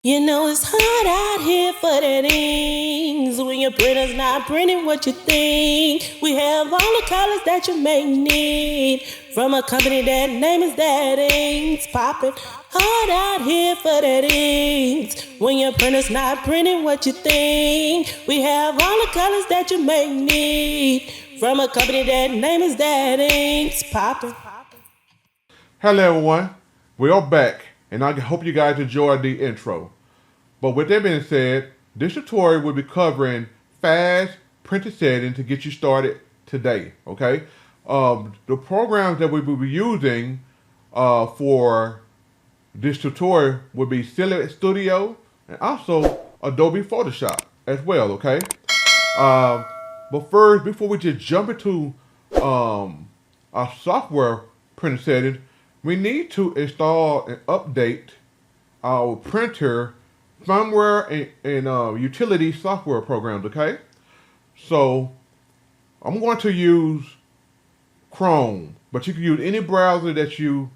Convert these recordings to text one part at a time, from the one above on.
You know it's hard out here for the things when your printer's not printing what you think. We have all the colors that you may need from a company that name is that Inks popping. Hard out here for the things when your printer's not printing what you think. We have all the colors that you may need from a company that name is that Inks popping. Hello everyone, we are back and I hope you guys enjoyed the intro. But with that being said, this tutorial will be covering fast printer settings to get you started today, okay? The programs that we will be using for this tutorial will be Silhouette Studio and also Adobe Photoshop as well, okay? But first, before we just jump into our software printer settings, we need to install and update our printer firmware and utility software programs, okay? So I'm going to use Chrome, but you can use any browser that you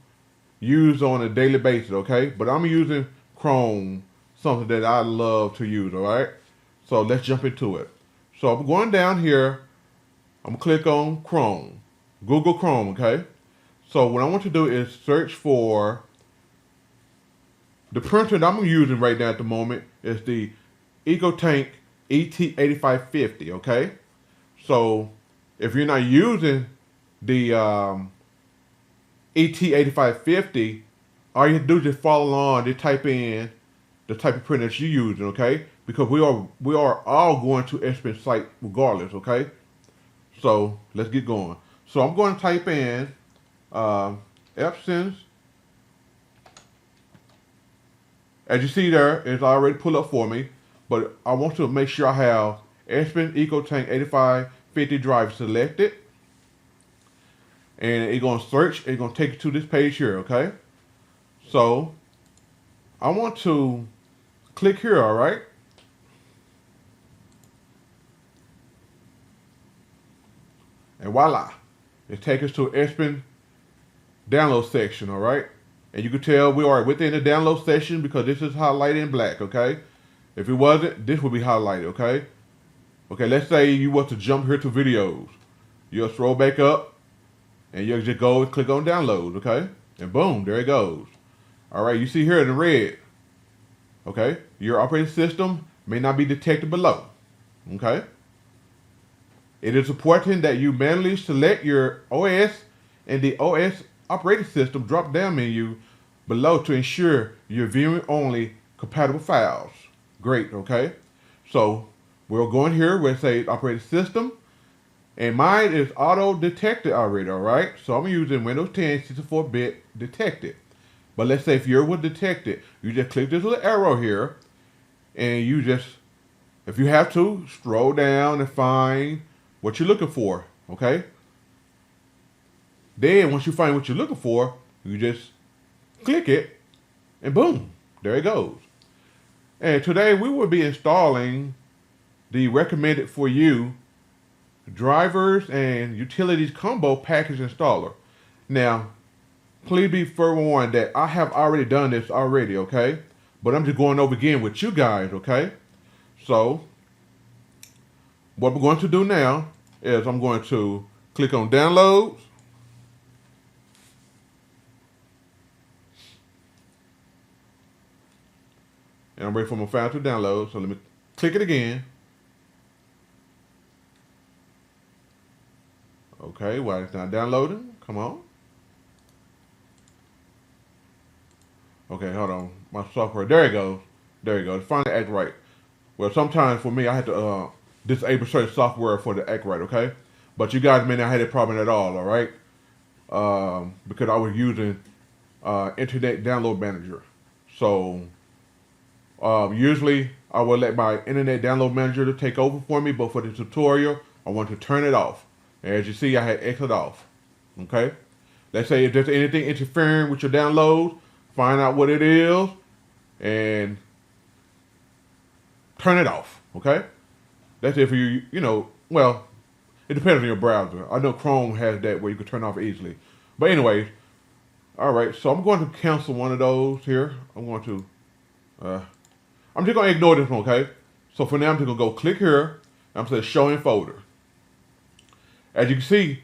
use on a daily basis, okay? But I'm using Chrome, something that I love to use, all right? So let's jump into it. So I'm going down here, I'm gonna click on Chrome, Google Chrome, okay? So what I want to do is search for the printer that I'm using right now at the moment is the EcoTank ET8550, okay? So if you're not using the ET8550, all you have to do is just follow along, just type in the type of printer that you're using, okay? Because we are all going to Epson site regardless, okay? So let's get going. So I'm going to type in Epson's. As you see there, it's already pulled up for me, but I want to make sure I have Epson EcoTank 8550 drive selected. And it's going to search, it's going to take you to this page here, okay? So, I want to click here, all right? And voila, it takes us to Epson download section, all right? And you can tell we are within the download section because this is highlighted in black, okay? If it wasn't, this would be highlighted, okay? Okay, let's say you want to jump here to videos. You'll scroll back up and you'll just go and click on download, okay? And boom, there it goes. All right, you see here in red, okay? Your operating system may not be detected below, okay? It is important that you manually select your OS and the OS operating system drop-down menu below to ensure you're viewing only compatible files. Great, okay? So we'll go in here where it says operating system, and mine is auto detected already, all right? So I'm using Windows 10 64-bit detected. But let's say if yours was detected, you just click this little arrow here, and you just, if you have to, scroll down and find what you're looking for, okay? Then once you find what you're looking for, you just click it and boom, there it goes. And today we will be installing the recommended for you drivers and utilities combo package installer. Now, please be forewarned that I have already done this already, okay? But I'm just going over again with you guys, okay? So, what we're going to do now is I'm going to click on downloads. And I'm ready for my file to download. So let me click it again. Okay, while it's not downloading, come on. Okay, hold on. My software, there it goes. There you go. It finally act right. Well, sometimes for me, I had to disable certain software for the act right, okay? But you guys may not have that problem at all, all right? Because I was using Internet Download Manager. So, usually I will let my Internet Download Manager to take over for me, but for the tutorial, I want to turn it off. And as you see, I had exit off, okay? Let's say if there's anything interfering with your download, find out what it is, and turn it off, okay? That's if you know, well, it depends on your browser. I know Chrome has that where you can turn off easily. But anyways, all right, so I'm going to cancel one of those here. I'm going to I'm just gonna ignore this one, okay? So for now, I'm just gonna go click here. I'm saying show in folder. As you can see,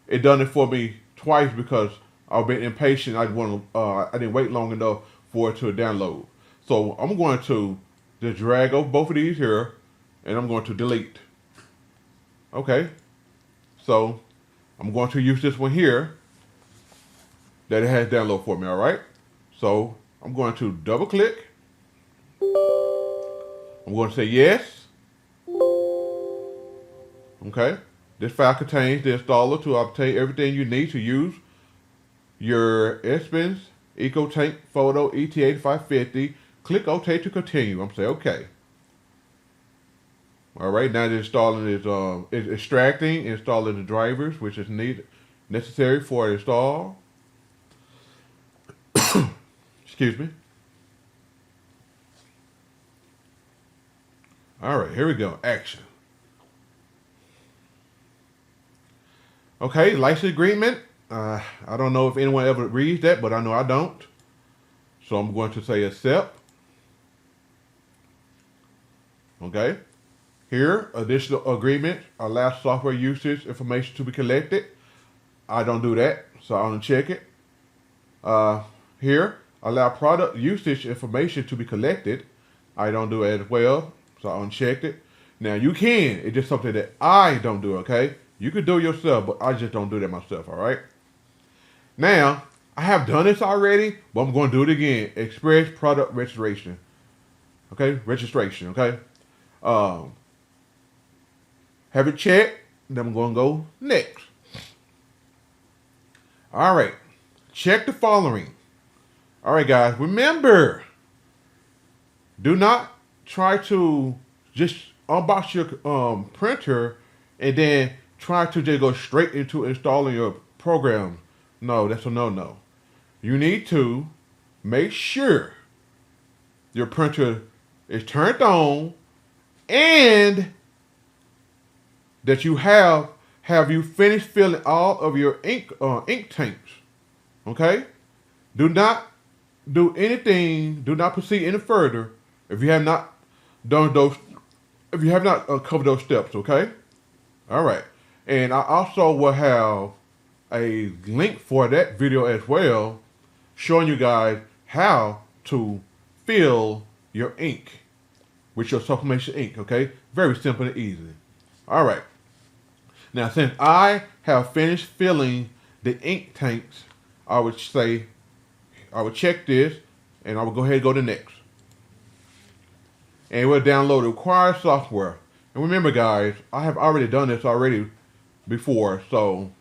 it done it for me twice because I've been impatient. I didn't wait long enough for it to download. So I'm going to just drag over both of these here, and I'm going to delete. Okay. So I'm going to use this one here that it has download for me. All right. So I'm going to double click. I'm going to say yes. Okay. This file contains the installer to obtain everything you need to use your Epson Eco-tank photo ET8550. Click OK to continue. I'm saying OK. All right, now the installing is extracting, installing the drivers, which is necessary for install. Excuse me. All right, here we go. Action. Okay, license agreement. I don't know if anyone ever reads that, but I know I don't. So I'm going to say accept. Okay. Here, additional agreement allows software usage information to be collected. I don't do that, so I uncheck it. Here, allow product usage information to be collected. I don't do it as well, so I unchecked it. Now you can, it's just something that I don't do, okay? You can do it yourself, but I just don't do that myself, all right? Now, I have done this already, but I'm going to do it again. Express product registration, okay? Registration, okay? Have it checked, then I'm going to go next. All right, check the following. All right, guys, remember, do not try to just unbox your printer and then try to just go straight into installing your program. No, that's a no-no. You need to make sure your printer is turned on and that you have you finished filling all of your ink tanks. Okay? Do not do anything, do not proceed any further if you have not done those, if you have not covered those steps, okay? All right. And I also will have a link for that video as well, showing you guys how to fill your ink with your sublimation ink, okay? Very simple and easy. All right. Now, since I have finished filling the ink tanks, I would say, I would check this, and I will go ahead and go to next. And we'll download the required software. And remember, guys, I have already done this already before, so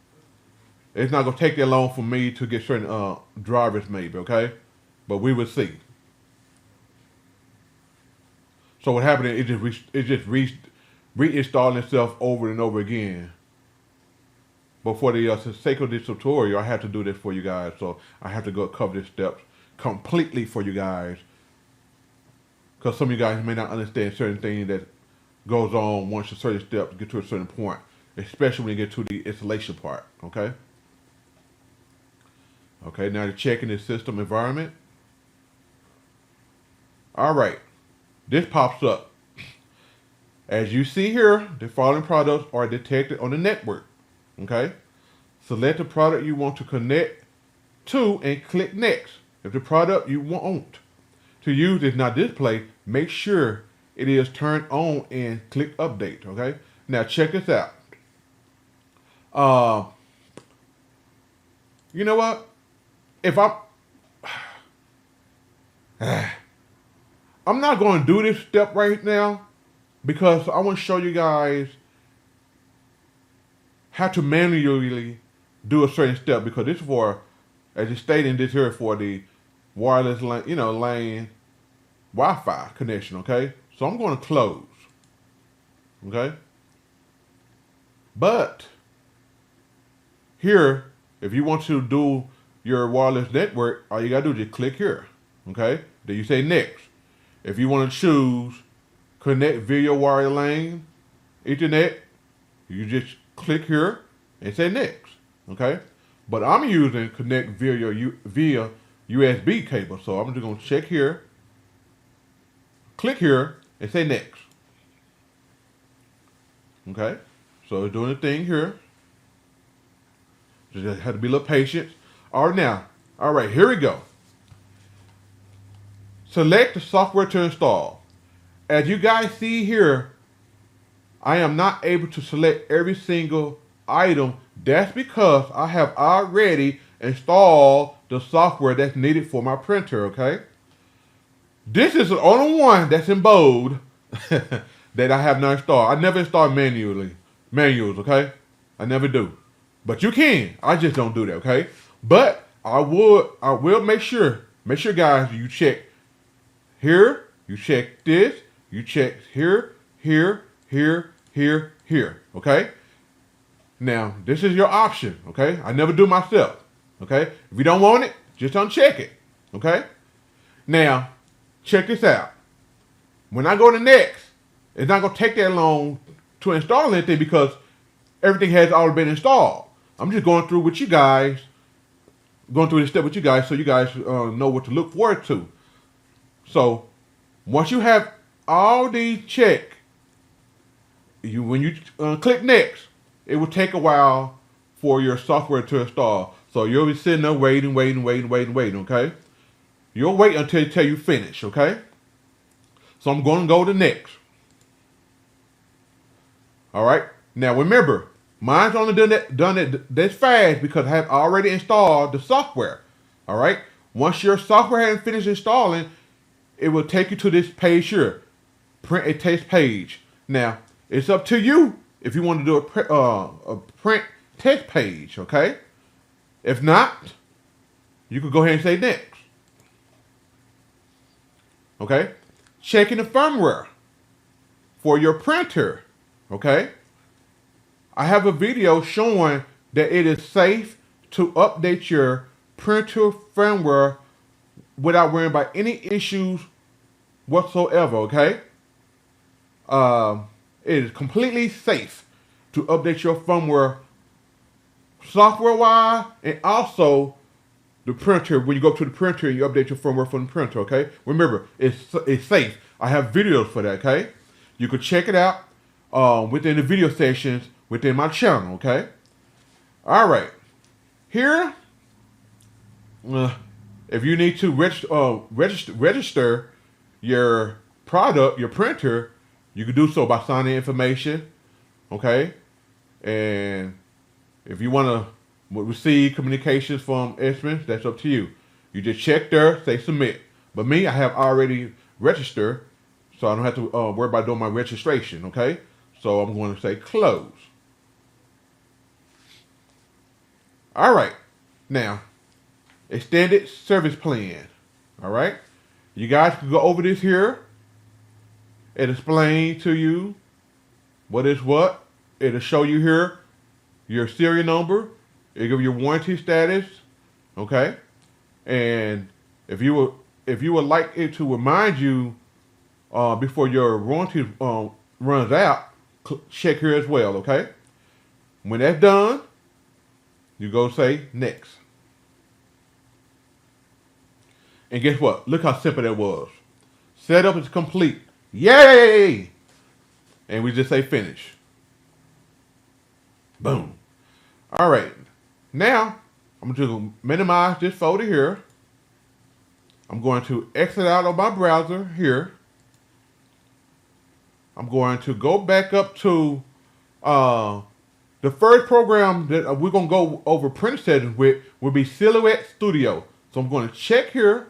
it's not going to take that long for me to get certain drivers maybe, okay? But we will see. So what happened is it just reinstalling itself over and over again. But for the sake of this tutorial, I have to do this for you guys. So I have to go cover these steps completely for you guys. Because some of you guys may not understand certain things that goes on once a certain step get to a certain point. Especially when you get to the installation part, okay? Okay, now you're checking the system environment. All right, this pops up. As you see here, the following products are detected on the network. Okay, select the product you want to connect to and click next. If the product you want to use is not displayed, make sure it is turned on and click update. Okay, now check this out. You know what? If I'm not going to do this step right now because I want to show you guys how to manually do a certain step, because this is for, as it's stating this here, for the wireless LAN Wi-Fi connection, okay? So I'm going to close, okay? But here, if you want to do your wireless network, all you got to do is just click here, okay? Then you say next. If you want to choose connect via wire LAN Ethernet, you just click here and say next, okay? But I'm using connect via USB cable, so I'm just going to check here. click here and say next. Okay, so it's doing the thing here. Just have to be a little patient. All right, now, all right, here we go. Select the software to install. As you guys see here, I am not able to select every single item. That's because I have already installed the software that's needed for my printer, okay? This is the only one that's in bold that I have not installed. I never install manuals, okay? I never do. But you can. I just don't do that, okay? But I will make sure guys, you check here, you check this, you check here, here, okay? Now, this is your option, okay? I never do myself, okay? If you don't want it, just uncheck it, okay? Now, check this out. When I go to next, it's not going to take that long to install anything because everything has already been installed. I'm just going through with you guys, going through this step with you guys so you guys know what to look forward to. So, once you have all these checked, when you click next, it will take a while for your software to install. So you'll be sitting there waiting, okay? You'll wait until it tell you finish, okay? So I'm going to go to next. All right. Now remember, mine's only done it this fast because I have already installed the software. All right. Once your software has finished installing, it will take you to this page here, print a test page. Now it's up to you if you want to do a print test page. Okay. If not, you could go ahead and say next. Okay. Checking the firmware for your printer. Okay. I have a video showing that it is safe to update your printer firmware without worrying about any issues whatsoever, okay? It is completely safe to update your firmware software-wise and also the printer. When you go to the printer, you update your firmware from the printer, okay? Remember, it's safe. I have videos for that, okay? You can check it out within the video sections within my channel, okay? All right. Here, if you need to register your product, your printer, you can do so by signing information, okay? And if you want to receive communications from Epson, that's up to you. You just check there, say submit. But me, I have already registered, so I don't have to worry about doing my registration, okay? So I'm going to say close. All right. Now, extended service plan. All right. You guys can go over this here and explain to you what is what. It'll show you here your serial number. It'll give you your warranty status. Okay. And if you would like it to remind you before your warranty runs out, check here as well. Okay. When that's done, you go say next. And guess what? Look how simple that was. Setup is complete. Yay! And we just say finish. Boom. All right. Now, I'm going to minimize this folder here. I'm going to exit out of my browser here. I'm going to go back up to the first program that we're going to go over printer settings with will be Silhouette Studio. So I'm going to check here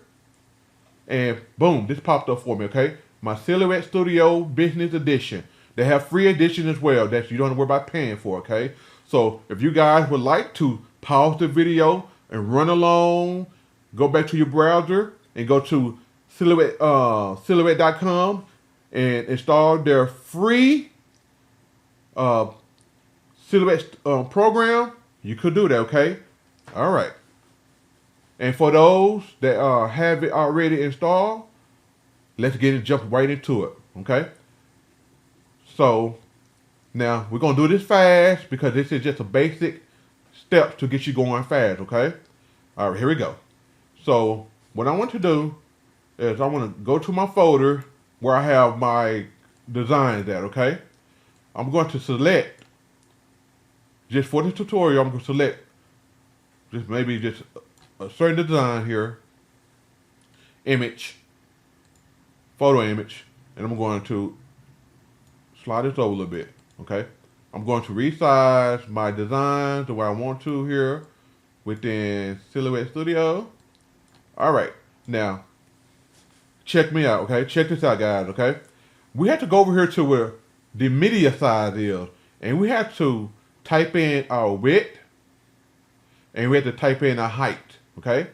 and boom, this popped up for me, okay? My Silhouette Studio Business Edition. They have free edition as well that you don't have to worry about paying for, okay? So if you guys would like to pause the video and run along, go back to your browser and go to silhouette.com and install their free Silhouette program, you could do that, okay? All right. And for those that have it already installed, let's jump right into it, okay? So now we're gonna do this fast because this is just a basic steps to get you going fast, okay? All right, here we go. So what I want to do is I want to go to my folder where I have my designs at, okay? I'm going to select, just for the tutorial, I'm going to select just maybe just a certain design here, image, photo image, and I'm going to slide this over a little bit, okay? I'm going to resize my designs the way I want to here within Silhouette Studio. All right, now check me out, okay? Check this out, guys, okay? We have to go over here to where the media size is, and we have to type in our width, and we have to type in our height, okay?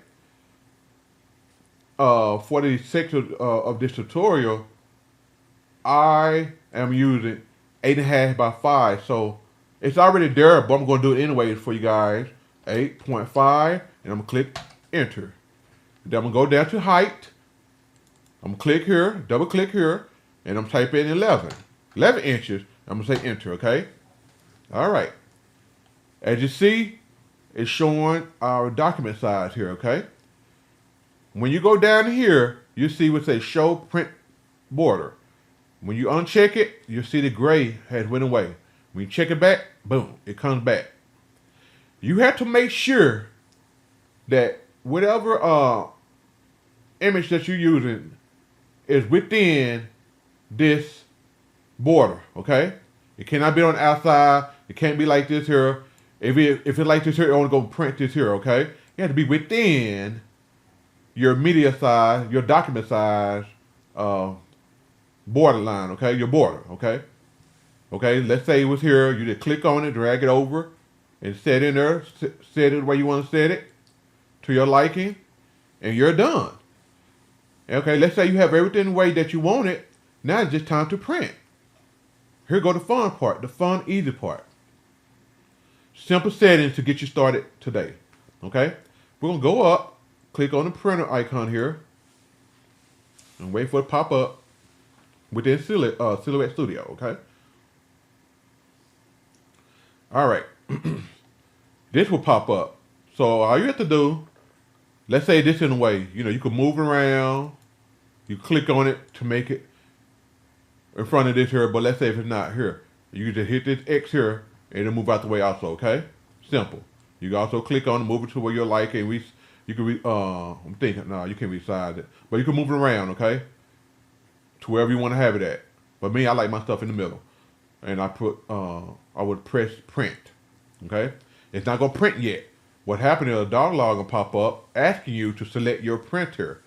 For the sake of this tutorial, I am using 8.5 by 5, so it's already there, but I'm going to do it anyways for you guys. 8.5, and I'm going to click enter. Then I'm going to go down to height. I'm going to click here, double click here, and I'm typing in 11 inches. I'm going to say enter, okay? All right. As you see, it's showing our document size here, okay? When you go down here, you see what says show print border. When you uncheck it, you'll see the gray has went away. When you check it back, boom, it comes back. You have to make sure that whatever image that you're using is within this border, okay? It cannot be on the outside. It can't be like this here. If it's like this here, it only going to print this here, okay? You have to be within your media size, your document size borderline, okay? Your border, okay? Okay, let's say it was here. You just click on it, drag it over, and set in there. Set it the way you want to set it to your liking, and you're done. Okay, let's say you have everything the way that you want it. Now it's just time to print. Here go the fun part, the fun, easy part. Simple settings to get you started today. Okay, we're gonna go up, click on the printer icon here, and wait for it to pop up within Silhouette Studio. Okay. All right, this will pop up. So all you have to do, let's say this in the way, you can move it around. You click on it to make it in front of this here, but let's say if it's not here, you just hit this X here and it'll move out the way also, okay? Simple. You can also click on it, move it to where you like it. You can I'm thinking, no, you can't resize it, but you can move it around, okay? To wherever you want to have it at. But me, I like my stuff in the middle. And I would press print, okay? It's not gonna print yet. What happened is a dialog will pop up asking you to select your printer.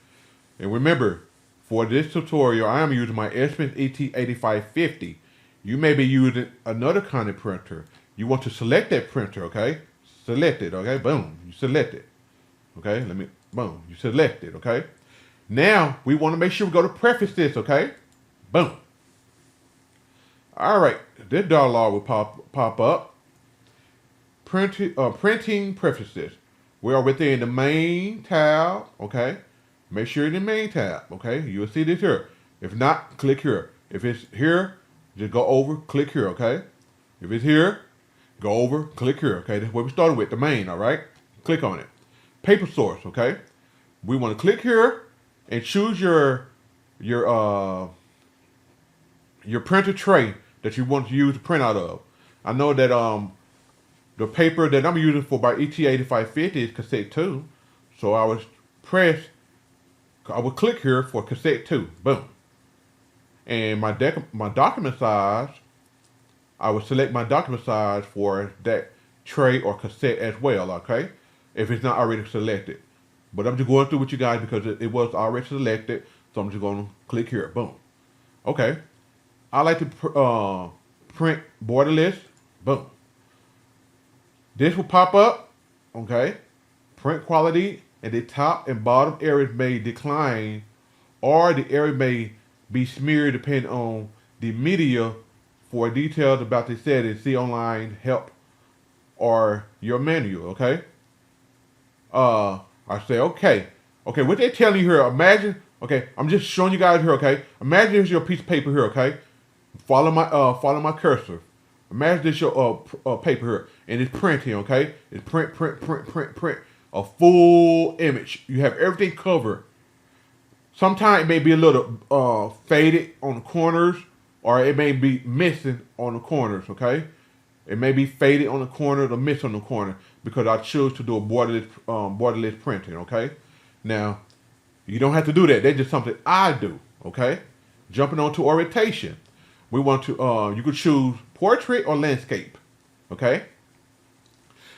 And remember, for this tutorial, I am using my Epson ET8550. You may be using another kind of printer. You want to select that printer, okay? Select it, okay? Boom, you select it. Okay, boom, you select it, okay? Now, we want to make sure we go to preferences, okay? Boom. All right, this dialog will pop up. Printing preferences. We are within the main tab, okay? Make sure you're in the main tab, okay? You'll see this here. If not, click here. If it's here, just go over, click here, okay? If it's here, go over, click here, okay? That's what we started with, the main, all right? Click on it. Paper source, okay? We want to click here and choose your printer tray that you want to use to print out of. I know that the paper that I'm using for my ET8550 is cassette 2. So I would click here for cassette 2. Boom. And my document size, I would select my document size for that tray or cassette as well, okay? If it's not already selected. But I'm just going through with you guys because it was already selected. So I'm just going to click here. Boom. Okay. I like to print borderless. Boom. This will pop up. Okay. Print quality and the top and bottom areas may decline or the area may be smeared depending on the media. For details about the settings, see online help or your manual, okay? I say, okay, what they're telling you here, imagine, okay, I'm just showing you guys here, okay? Imagine here's your piece of paper here, okay? Follow my cursor. Imagine this your paper here, and it's printing, okay? It's print, a full image. You have everything covered. Sometimes it may be a little faded on the corners, or it may be missing on the corners, okay? It may be faded on the corner or missing on the corner because I choose to do a borderless printing, okay? Now, you don't have to do that. That's just something I do, okay? Jumping on to orientation. We want to, you could choose portrait or landscape, okay?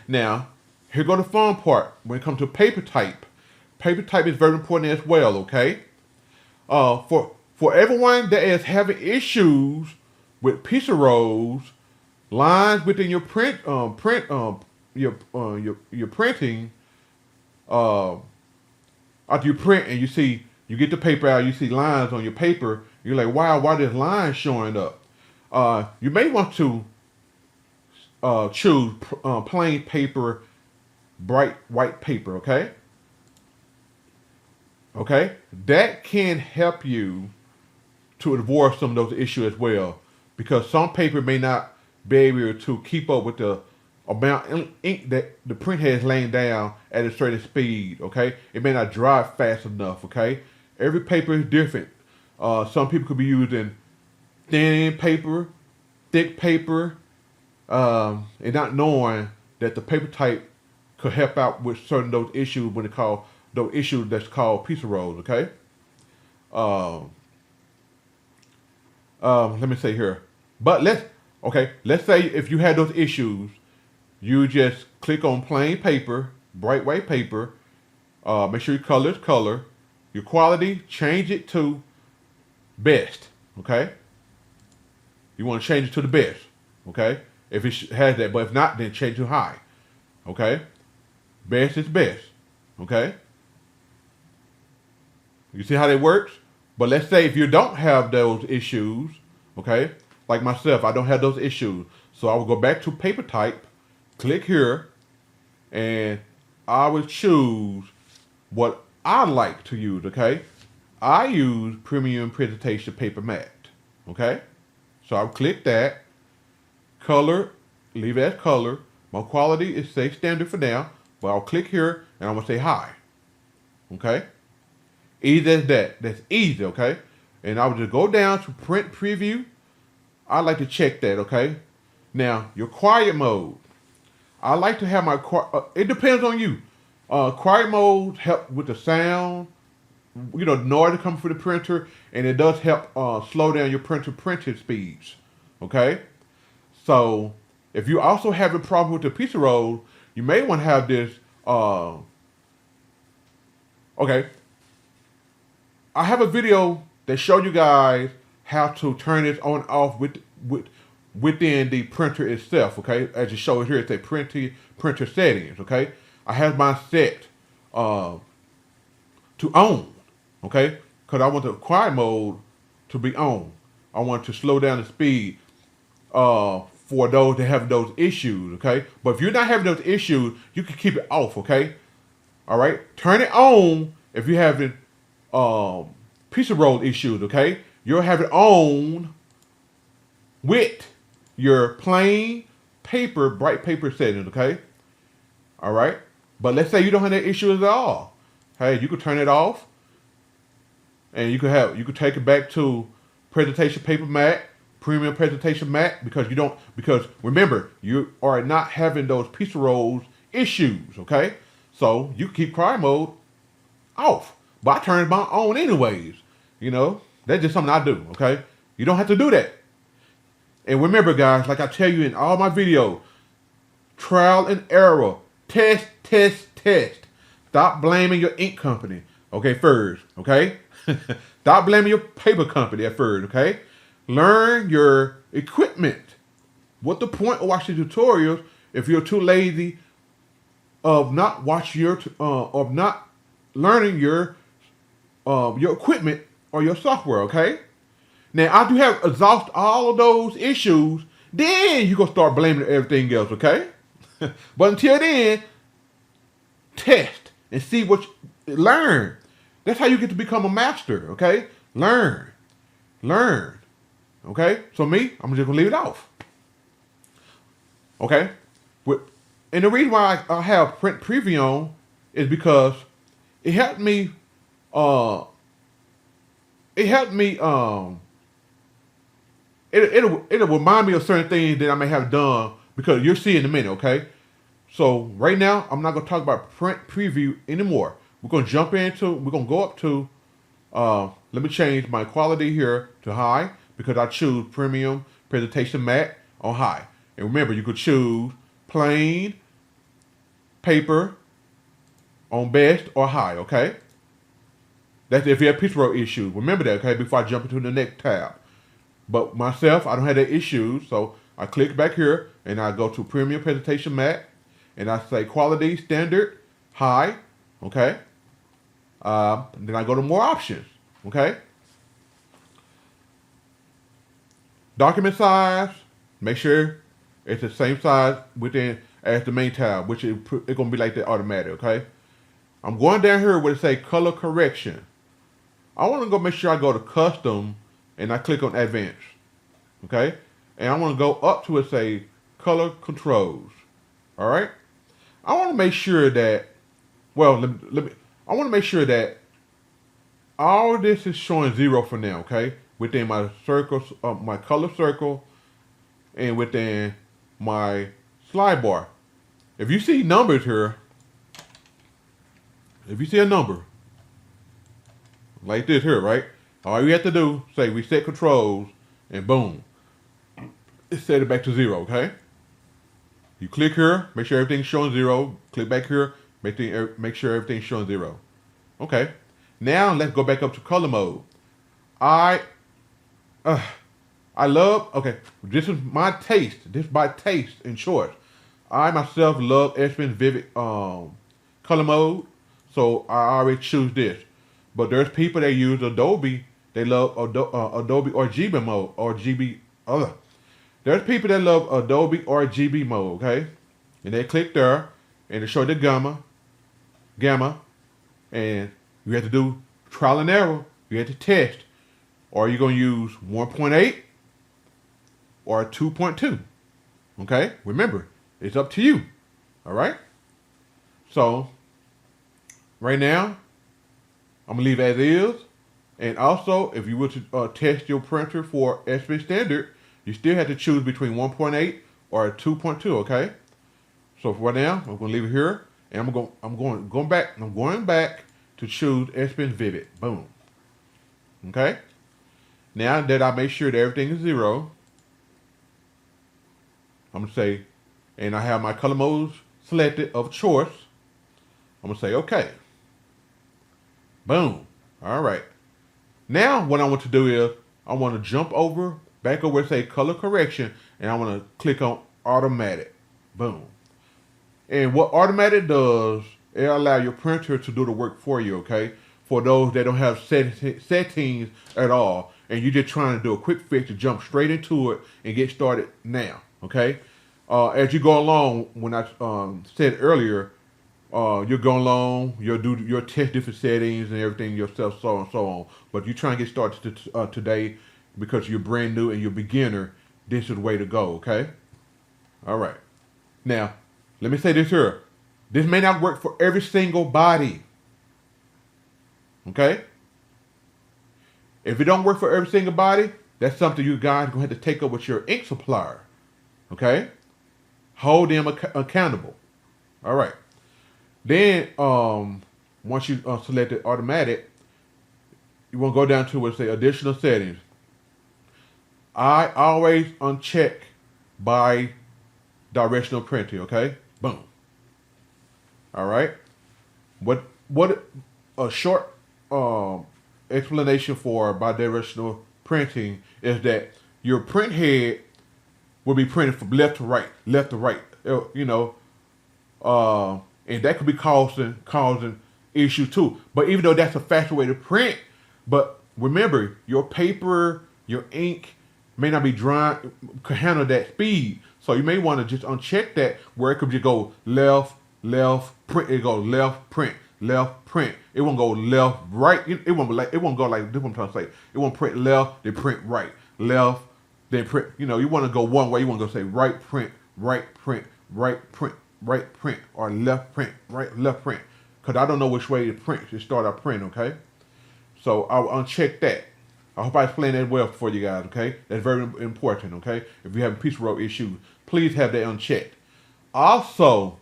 Now, here go the fun part. When it comes to paper type is very important as well, okay? For everyone that is having issues with pizza rolls, lines within your your printing, after you print and you get the paper out, you see lines on your paper, you're like, wow, why there's lines showing up? You may want to choose plain paper, bright white paper, okay? Okay? That can help you to avoid some of those issues as well, because some paper may not be able to keep up with the amount of ink that the print has laying down at a certain speed, okay? It may not dry fast enough, okay? Every paper is different. Some people could be using thin paper, thick paper, and not knowing that the paper type could help out with certain those issues when they call those issues that's called pizza rolls, okay? Let me say here. But let's say if you had those issues, you just click on plain paper, bright white paper, make sure your color is color, your quality, change it to best, okay? You want to change it to the best, okay? If it has that, but if not, then change to high, okay? Best is best, okay? You see how that works? But let's say if you don't have those issues, okay? Like myself, I don't have those issues. So I will go back to paper type, click here, and I will choose what I like to use, okay? I use premium presentation paper matte, okay? So I'll click that. Color, leave it as color. My quality is say standard for now, but I'll click here and I'm gonna say high, okay? Easy as that. That's easy, okay? And I will just go down to print preview. I like to check that, okay? Now, your quiet mode. I like to have my, it depends on you. Quiet mode help with the sound, you know, the noise that comes from the printer, and it does help slow down your printing speeds, okay? So, if you also have a problem with the pizza roll, you may want to have this, okay. I have a video that show you guys how to turn this on and off within the printer itself, okay? As you show it here, it's a printer settings, okay? I have mine set to on, okay? Because I want the quiet mode to be on. I want to slow down the speed for those that have those issues, okay? But if you're not having those issues, you can keep it off, okay? All right? Turn it on if you're having pizza roll issues, okay? You'll have it on with your plain paper, bright paper settings, okay? All right? But let's say you don't have that issue at all. Hey, you could turn it off, and you could take it back to presentation paper matte, premium presentation matte, because remember, you are not having those pizza rolls issues, okay? So you keep quiet mode off. But I turn mine on anyways. You know, that's just something I do, okay? You don't have to do that. And remember, guys, like I tell you in all my videos, trial and error. Test, test, test. Stop blaming your ink company, okay, first, okay? Stop blaming your paper company at first, okay? Learn your equipment. What's the point of watching tutorials if you're too lazy of not watching of not learning your equipment or your software, okay? Now, after you have exhausted all of those issues, then you gonna start blaming everything else, okay? But until then, test and see learn. That's how you get to become a master, okay? Learn, okay? So me, I'm just gonna leave it off, okay? And the reason why I have print preview on is because it helped me it helped me. It'll remind me of certain things that I may have done because you'll see in a minute. Okay. So right now, I'm not gonna talk about print preview anymore. We're gonna jump into. We're gonna go up to. Let me change my quality here to high because I choose premium presentation matte on high. And remember, you could choose plain paper on best or high. Okay. That's if you have picture roll issues. Remember that. Okay. Before I jump into the next tab. But myself, I don't have that issue, so I click back here and I go to Premium Presentation Matte and I say Quality Standard High, okay? Then I go to More Options, okay? Document size, make sure it's the same size within as the main tab, which it's gonna be like that automatic, okay? I'm going down here where it say Color Correction. I want to go make sure I go to Custom and I click on Advanced, okay? And I want to go up to it, say Color Controls, all right? I want to make sure that, well, I want to make sure that all this is showing 0 for now, okay? Within my circles, my color circle, and within my slide bar. If you see numbers here, if you see a number, like this here, right? All you have to do, say reset controls, and boom, it set it back to 0, okay? You click here, make sure everything's showing 0. Click back here, make sure everything's showing 0. Okay. Now let's go back up to color mode. I love, okay, this is my taste. This is my taste in short. I myself love Epson Vivid color mode, so I already choose this. But there's people that use Adobe. They love Adobe RGB mode or GB. There's people that love Adobe RGB mode, okay? And they click there, and it shows the gamma, and you have to do trial and error. You have to test. Or you're gonna use 1.8 or 2.2. Okay? Remember, it's up to you. All right? So right now, I'm gonna leave as is. And also, if you were to test your printer for Epson standard, you still have to choose between 1.8 or 2.2. Okay. So for right now, I'm gonna leave it here, and I'm going back to choose Epson Vivid. Boom. Okay. Now that I make sure that everything is 0, I'm gonna say, and I have my color modes selected of choice. I'm gonna say okay. Boom. All right. Now what I want to do is I want to jump back over where it say color correction, and I want to click on automatic. Boom. And what automatic does, it allows your printer to do the work for you, okay? For those that don't have settings at all, and you're just trying to do a quick fix to jump straight into it and get started now, okay? As you go along, when I said earlier, you'll go along, you'll test different settings and everything yourself, so on and so on. But you're trying to get started today because you're brand new and you're a beginner. This is the way to go, okay? All right. Now, let me say this here. This may not work for every single body, okay? If it don't work for every single body, that's something you guys are going to have to take up with your ink supplier, okay? Hold them accountable. All right. Then, once you select it automatic, you want to go down to where it say additional settings. I always uncheck by directional printing, okay? Boom. All right. What a short explanation for bidirectional printing is that your print head will be printed from left to right. You know, and that could be causing issues too. But even though that's a faster way to print, but remember, your paper, your ink may not be dry, could handle that speed. So you may want to just uncheck that where it could just go left, print. It goes left, print. It won't go left, right. It won't go like this. What I'm trying to say. It won't print left, then print right. Left, then print. You know, you want to go one way. You want to go say right print, right print, or left print, right, left print. Because I don't know which way to print to start our print, okay? So I'll uncheck that. I hope I explained that well for you guys, okay? That's very important, okay? If you have a piece row issue, please have that unchecked. Also,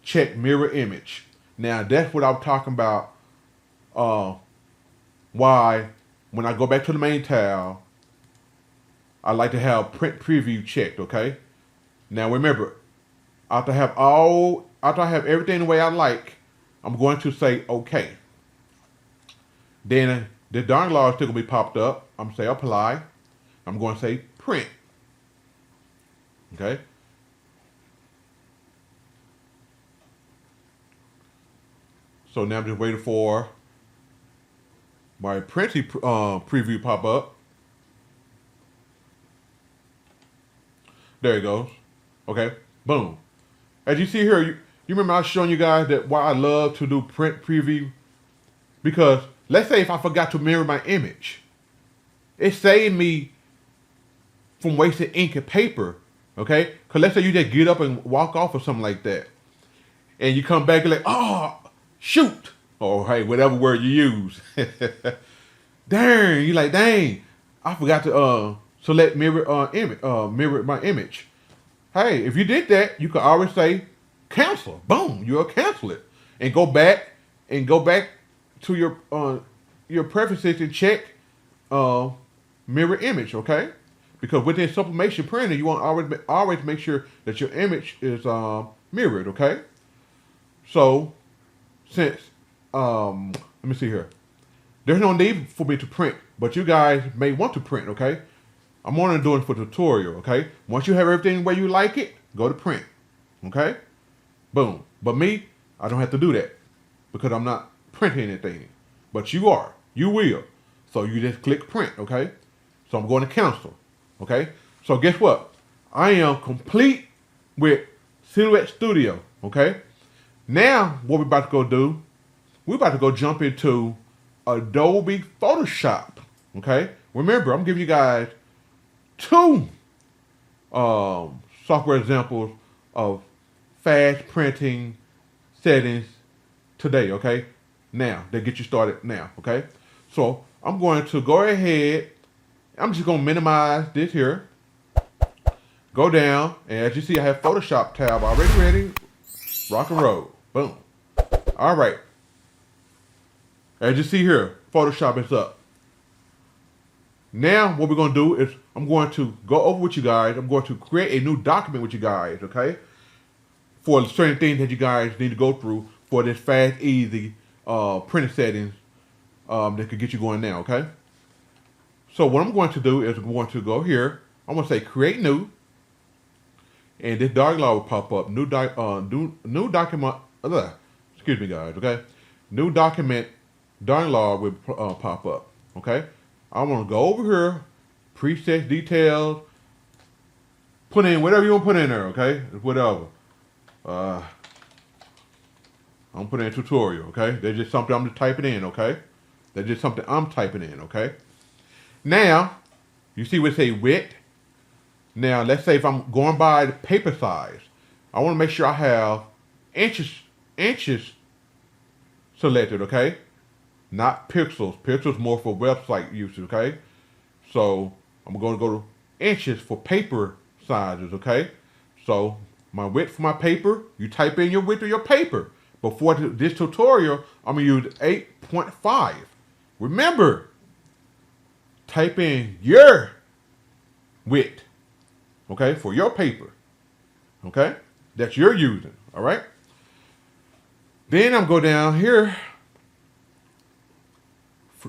check mirror image. Now, that's what I'm talking about, why when I go back to the main tab, I like to have print preview checked, okay? Now, remember, after I have everything the way I like, I'm going to say okay. Then the darn law is still gonna be popped up. I'm gonna say apply. I'm going to say print. Okay. So now I'm just waiting for my printing preview pop up. There it goes. Okay. Boom. As you see here, you remember I was showing you guys that why I love to do print preview? Because let's say if I forgot to mirror my image, it saved me from wasting ink and paper, okay? Because let's say you just get up and walk off or something like that, and you come back and like, oh, shoot, or hey, whatever word you use. Dang, you like, dang, I forgot to select mirror mirror my image. Hey, if you did that, you could always say cancel. Boom, you'll cancel it and go back to your preferences and check mirror image, okay? Because within Sublimation Printer, you want to always make sure that your image is mirrored, okay? So, since let me see here, there's no need for me to print, but you guys may want to print, okay? I'm only doing it for tutorial, okay? Once you have everything where you like it, go to print, okay? Boom. But me, I don't have to do that because I'm not printing anything. But you are. You will. So you just click print, okay? So I'm going to cancel, okay? So guess what? I am complete with Silhouette Studio, okay? Now, what we're about to go do, we're about to go jump into Adobe Photoshop, okay? Remember, I'm giving you guys two software examples of fast printing settings today, okay? Now, they get you started now, okay? So, I'm going to go ahead, I'm just going to minimize this here, go down, and as you see, I have Photoshop tab already ready, rock and roll, boom. All right. As you see here, Photoshop is up. Now, what we're going to do is I'm going to go over with you guys. I'm going to create a new document with you guys, okay? For certain things that you guys need to go through for this fast, easy printer settings that could get you going now, okay? So what I'm going to do is I'm going to go here. I'm going to say create new. And this dialog will pop up. New document, excuse me guys, okay? New document dialog will pop up, okay? I'm going to go over here, presets, details, put in whatever you want to put in there, okay? Whatever. I'm putting in tutorial, okay? That's just something I'm just typing in, okay? That's just something I'm typing in, okay? Now, you see what it say width. Now, let's say if I'm going by the paper size, I want to make sure I have inches selected, okay? Not pixels. Pixels more for website use, okay? So, I'm going to go to inches for paper sizes, okay? So, my width for my paper, you type in your width of your paper. But for this tutorial, I'm going to use 8.5. Remember, type in your width, okay, for your paper, okay, that you're using, all right? Then I'm going to go down here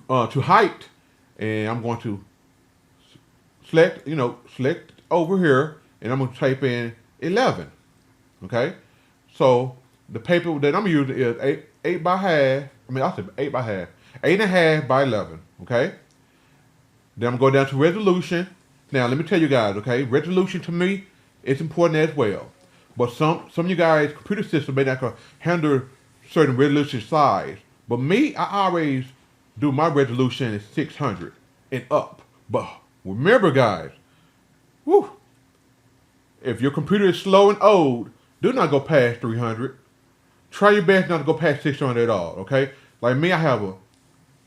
to height, and I'm going to select over here, and I'm going to type in 11, okay? So the paper that I'm using is 8 by half. I mean, I said 8 by half. 8.5 by 11, okay? Then I'm going down to resolution. Now, let me tell you guys, okay? Resolution to me is important as well. But some of you guys' computer system may not handle certain resolution size. But me, I always do my resolution is 600 and up. But remember, guys, if your computer is slow and old, do not go past 300. Try your best not to go past 600 at all, okay? Like me, I have a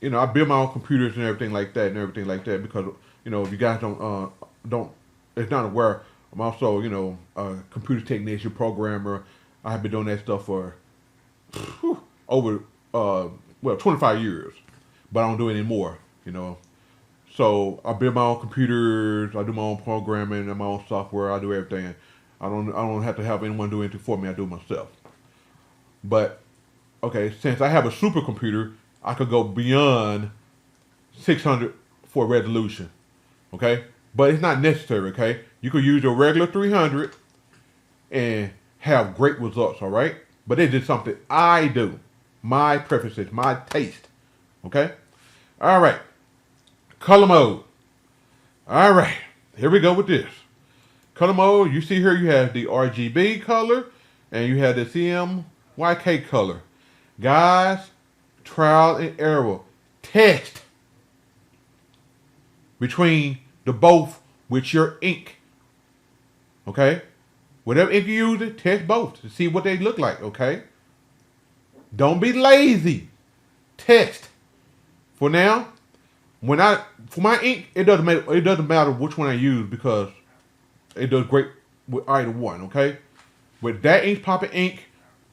I build my own computers and everything like that because if you guys don't it's not aware, I'm also a computer technician, programmer. I have been doing that stuff for over 25 years, but I don't do it anymore. So I build my own computers, I do my own programming and my own software. I do everything. I don't have to have anyone do anything for me. I do it myself. But okay, since I have a supercomputer, I could go beyond 600 for resolution. Okay, but it's not necessary. Okay, you could use your regular 300 and have great results. All right, but it's just something I do, my preferences, my taste. Okay, all right, color mode. All right, here we go with this color mode. You see here, you have the RGB color and you have the CMYK color. Guys, trial and error. Test between the both with your ink. Okay? Whatever ink you use, test both to see what they look like. Okay? Don't be lazy. Test. For now, for my ink, it doesn't matter which one I use because it does great with either one. Okay? With that ink popping ink,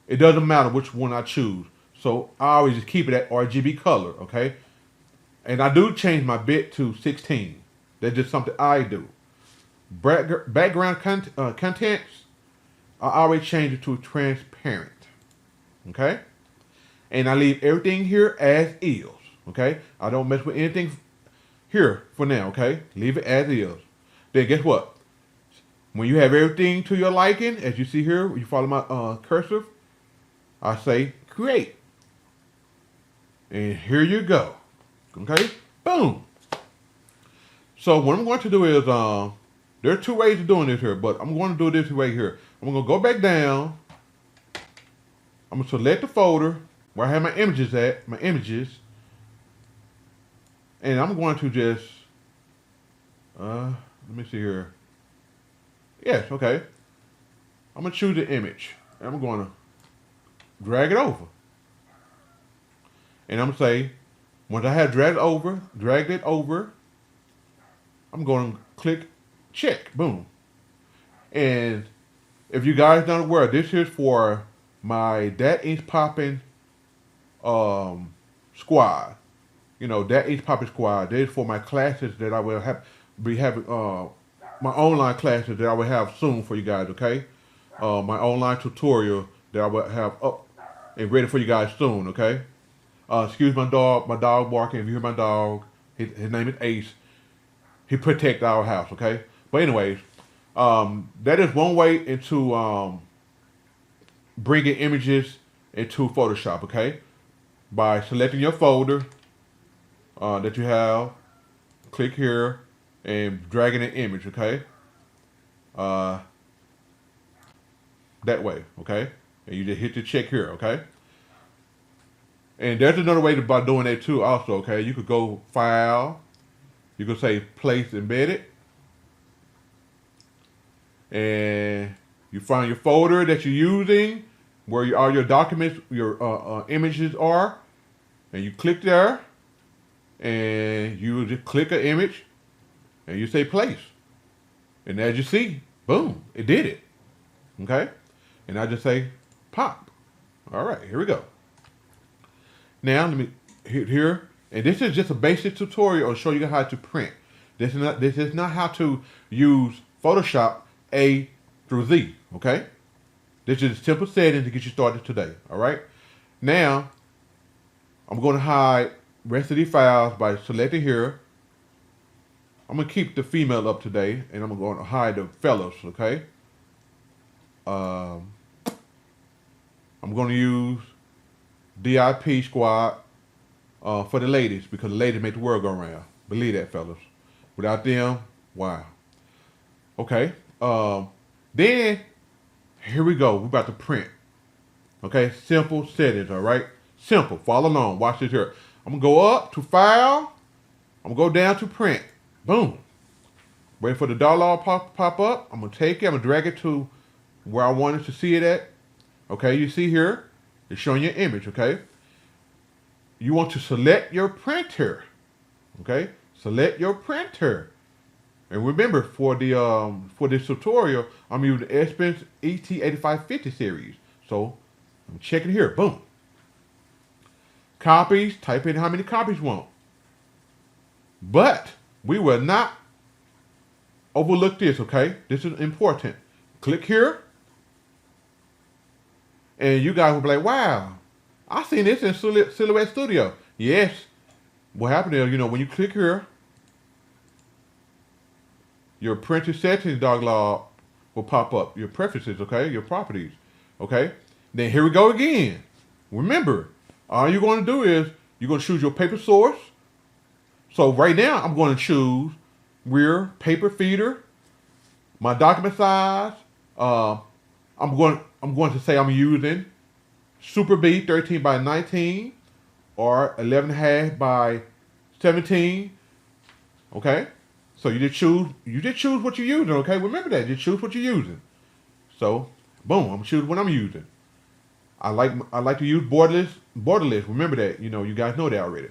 it doesn't matter which one I choose. So I always just keep it at RGB color, okay? And I do change my bit to 16. That's just something I do. Background contents, I always change it to transparent, okay? And I leave everything here as is, okay? I don't mess with anything here for now, okay? Leave it as is. Then guess what? When you have everything to your liking, as you see here, you follow my cursor, I say create. And here you go. Okay? Boom. So what I'm going to do is, there are two ways of doing this here, but I'm going to do this way here. I'm going to go back down. I'm going to select the folder where I have my images at, And I'm going to just, let me see here. Yes, okay. I'm going to choose the image. And I'm going to drag it over. And I'm going to say, once I have dragged it over, I'm going to click check. Boom. And if you guys not aware, this is for my That Ink Popping squad. That Ink Popping squad. This is for my classes that I will be having, my online classes that I will have soon for you guys, okay? My online tutorial that I will have up and ready for you guys soon, okay? Excuse my dog barking. If you hear my dog, his name is Ace. He protects our house, okay? But anyways, that is one way into bringing images into Photoshop, okay? By selecting your folder that you have, click here, and dragging an image, okay? That way, okay? And you just hit the check here, okay? And there's another way by doing that too also, okay? You could go File, you could say Place Embedded, and you find your folder that you're using, where all your documents, your images are, and you click there, and you just click an image, and you say Place. And as you see, boom, it did it, okay? And I just say Pop. All right, here we go. Now let me hit here, and this is just a basic tutorial on showing you how to print. This is not how to use Photoshop A through Z. Okay, this is a simple setting to get you started today. All right. Now I'm going to hide rest of these files by selecting here. I'm gonna keep the female up today, and I'm going to hide the fellows. Okay. I'm going to use DIP squad for the ladies, because the ladies make the world go round. Believe that, fellas. Without them, wow. Okay. Then here we go. We're about to print. Okay. Simple settings. All right. Simple. Follow along. Watch this here. I'm gonna go up to File. I'm gonna go down to Print. Boom. Wait for the dollar pop up. I'm gonna take it. I'm gonna drag it to where I wanted to see it at. Okay. You see here. It's showing your image, okay? you want to select your printer. Okay, select your printer. And remember, for this tutorial, I'm using the Epson ET8550 series. So I'm checking here. Boom. Copies. Type in how many copies you want. But we will not overlook this. Okay, this is important. Click here, and you guys will be like, "Wow, I seen this in Silhouette Studio." Yes. What happened is, when you click here, your printer settings dialog will pop up. Your preferences, okay? Your properties, okay? Then here we go again. Remember, all you're going to do is you're going to choose your paper source. So right now, I'm going to choose rear paper feeder, my document size. I'm going to say I'm using Super B 13 by 19 or 11.5 by 17. Okay. So you did choose what you're using, okay? Remember that. You choose what you're using. So, boom, I'm choosing what I'm using. I like to use borderless. Remember that. You guys know that already.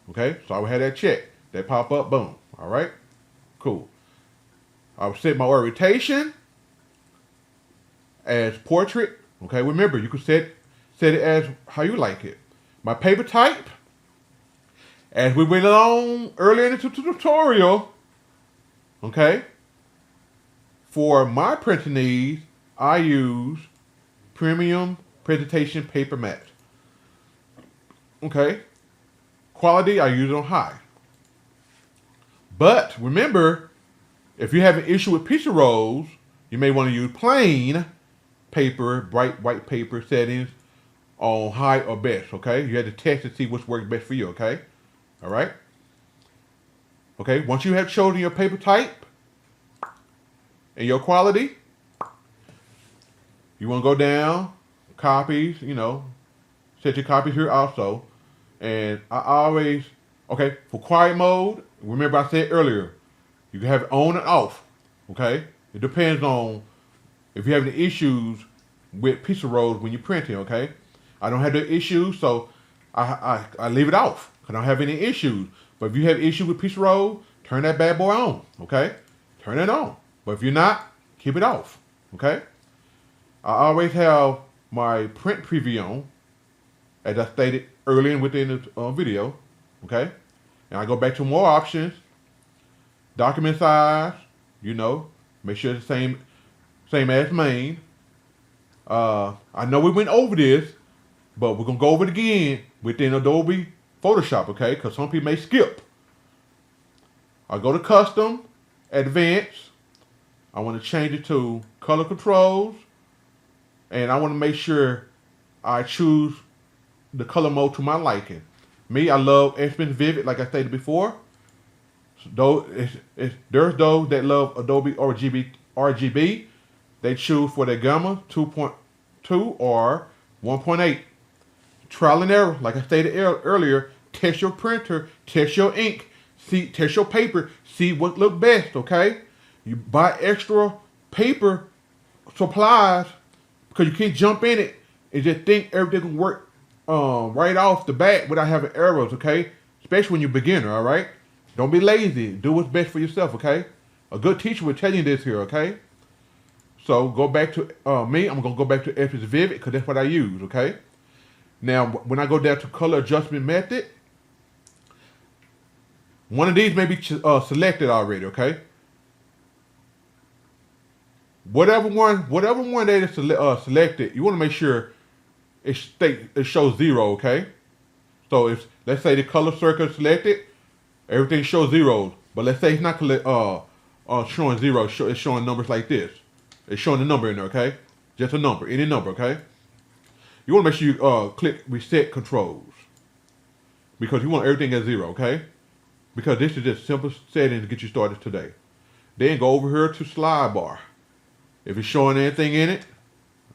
Okay? So I will have that check. That pop up, boom. All right? Cool. I will set my orientation as portrait. Okay? Remember, you can set it as how you like it. My paper type, as we went along earlier in the tutorial, okay, for my printing needs, I use premium presentation paper mat. Okay, quality, I use it on high. But remember, if you have an issue with pizza rolls, you may want to use plain paper, bright white paper settings on high or best. Okay, you have to test to see which works best for you. Okay, all right. Okay, once you have chosen your paper type and your quality, you want to go down, copies, set your copies here also. And I always, okay, for quiet mode, remember I said earlier, you can have it on and off, okay? It depends on if you have any issues with pizza rolls when you're printing, okay? I don't have the issues, so I leave it off. I don't have any issues. But if you have issues with pizza roll, turn that bad boy on, okay? Turn it on. But if you're not, keep it off, okay? I always have my print preview on, as I stated earlier within the video, okay? And I go back to more options. Document size, make sure it's the same as main. I know we went over this, but we're going to go over it again within Adobe Photoshop, okay? Because some people may skip. I go to Custom, Advanced. I want to change it to Color Controls. And I want to make sure I choose the color mode to my liking. Me, I love Epson Vivid, like I stated before. There's those that love Adobe RGB. They choose for their gamma 2.2 or 1.8. Trial and error, like I stated earlier. Test your printer, test your ink, test your paper, see what look best. Okay, you buy extra paper supplies because you can't jump in it and just think everything will work right off the bat without having errors. Okay, especially when you're a beginner. All right, don't be lazy. Do what's best for yourself. Okay, a good teacher will tell you this here. Okay, so go back to me. I'm gonna go back to Epson Vivid because that's what I use. Okay. Now, when I go down to color adjustment method, one of these may be selected already, okay? Whatever one that is selected, you want to make sure it shows 0, okay? So if let's say the color circle is selected, everything shows 0. But let's say it's not showing 0, it's showing numbers like this. It's showing the number in there, okay? Just a number, any number, okay? You want to make sure you click Reset Controls because you want everything at 0, okay? Because this is just simple settings to get you started today. Then go over here to Slide Bar. If it's showing anything in it,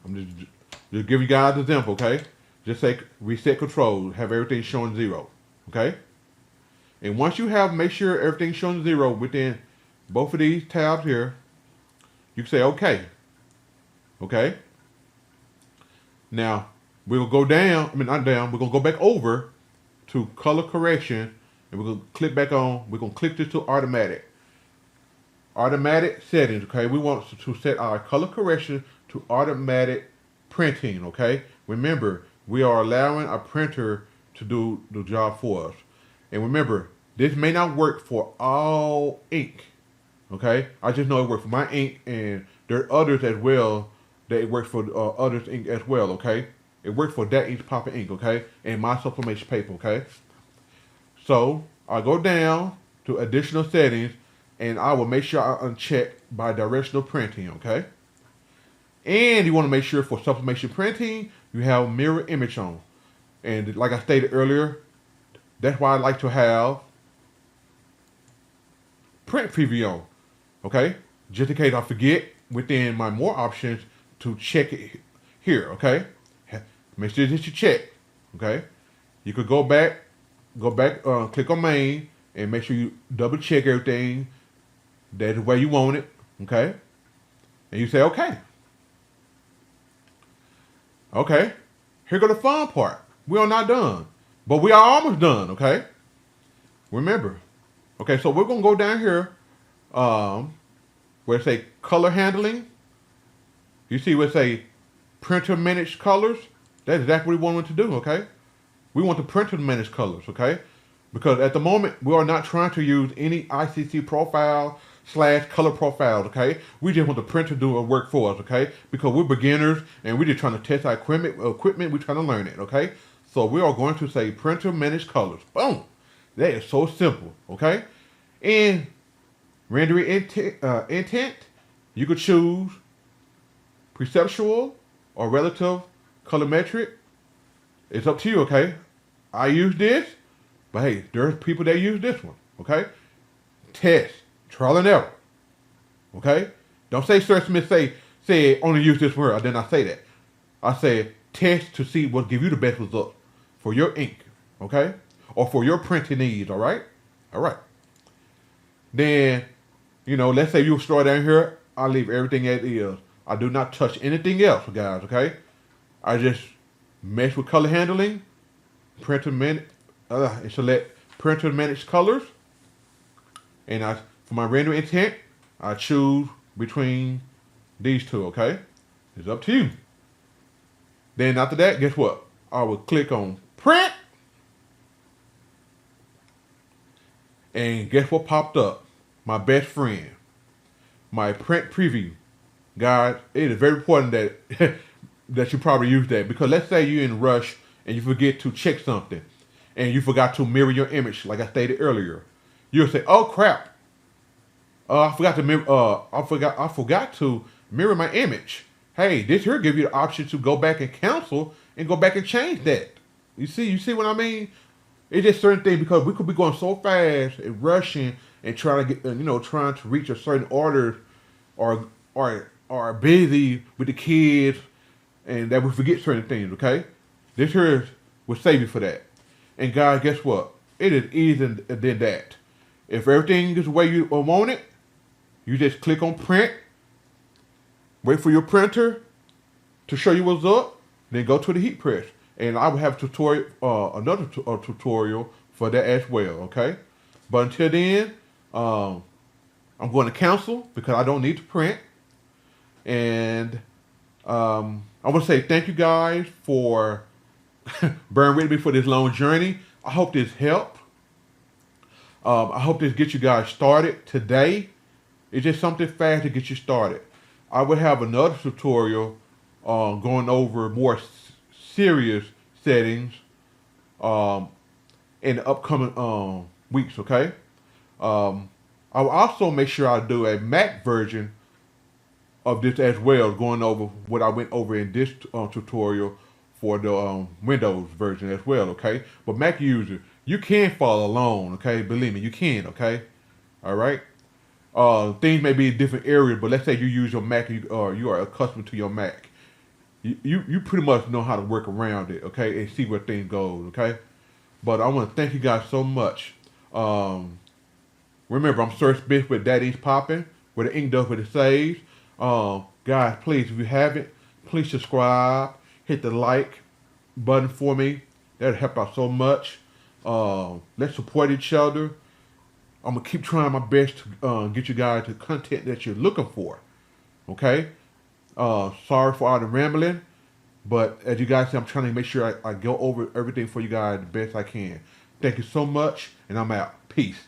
I'm just giving you guys an example, okay? Just say Reset Controls, have everything showing 0, okay? And once you have, make sure everything's showing 0 within both of these tabs here, you can say okay, okay? Now, we'll go down, not down, we're going to go back over to color correction, and we're gonna click back on. We're gonna click this to automatic. Automatic settings. Okay, we want to set our color correction to automatic printing. Okay, remember we are allowing our printer to do the job for us. And remember, this may not work for all ink. Okay, I just know it works for my ink, and there are others as well that it works for others ink as well. Okay, it works for that ink's popping ink. Okay, and my sublimation paper. Okay, so I go down to additional settings, and I will make sure I uncheck by directional printing. Okay, and you want to make sure for sublimation printing you have mirror image on, and like I stated earlier, that's why I like to have print preview on. Okay, just in case I forget within my more options to check it here. Okay, make sure that you check. Okay, you could go back, click on main, and make sure you double check everything that's the way you want it. Okay, and you say okay. Okay, here go the fun part. We are not done, but we are almost done. Okay, remember. Okay, so we're gonna go down here. Where it say color handling, you see where it say printer manage colors. That's exactly what we want to do. Okay, we want the printer to manage colors. Okay, because at the moment we are not trying to use any ICC profile / color profiles. Okay, we just want the printer to do a work for us. Okay, because we're beginners and we're just trying to test our equipment. We're trying to learn it. Okay, so we are going to say printer manage colors. Boom, that is so simple. Okay, and rendering intent, you could choose perceptual or relative colorimetric. It's up to you, okay? I use this, but hey, there's people that use this one, okay? Test, trial and error, okay? Don't say Sir Smith say only use this word. I did not say that. I said test to see what give you the best result for your ink, okay? Or for your printing needs, all right? All right. Then, let's say you start down here, I leave everything as is. I do not touch anything else, guys, okay? I just mess with color handling, and select printer manage colors. And for my rendering intent, I choose between these two, okay? It's up to you. Then after that, guess what? I will click on print. And guess what popped up? My best friend. My print preview. Guys, it is very important that that you probably use that, because let's say you're in a rush and you forget to check something and you forgot to mirror your image like I stated earlier. You'll say, oh crap. I forgot to mirror my image. Hey, this here give you the option to go back and cancel and go back and change that. You see what I mean? It's just certain things, because we could be going so fast and rushing and trying to get, trying to reach a certain order, or busy with the kids, and that we forget certain things. Okay, this here will save you for that. And guys, guess what? It is easier than that. If everything is the way you want it, you just click on print, wait for your printer to show you what's up, then go to the heat press. And I will have a tutorial, another tutorial for that as well, okay? But until then, I'm going to cancel because I don't need to print. And I want to say thank you guys for bearing with me for this long journey. I hope this helped. I hope this gets you guys started today. It's just something fast to get you started. I will have another tutorial going over more serious settings in the upcoming weeks, okay? I will also make sure I do a Mac version of this as well, going over what I went over in this tutorial for the Windows version as well, okay? But Mac user, you can follow along, okay? Believe me, you can, okay? All right? Things may be in different areas, but let's say you use your Mac, you are accustomed to your Mac. You pretty much know how to work around it, okay, and see where things go, okay? But I want to thank you guys so much. Remember, I'm Sir Smith with Daddy's Poppin', where the ink does what it says. Guys, please, if you haven't, please subscribe, hit the like button for me. That'll help out so much. Let's support each other. I'm gonna keep trying my best to get you guys the content that you're looking for. Okay. Sorry for all the rambling, but as you guys see, I'm trying to make sure I go over everything for you guys the best I can. Thank you so much, and I'm out. Peace.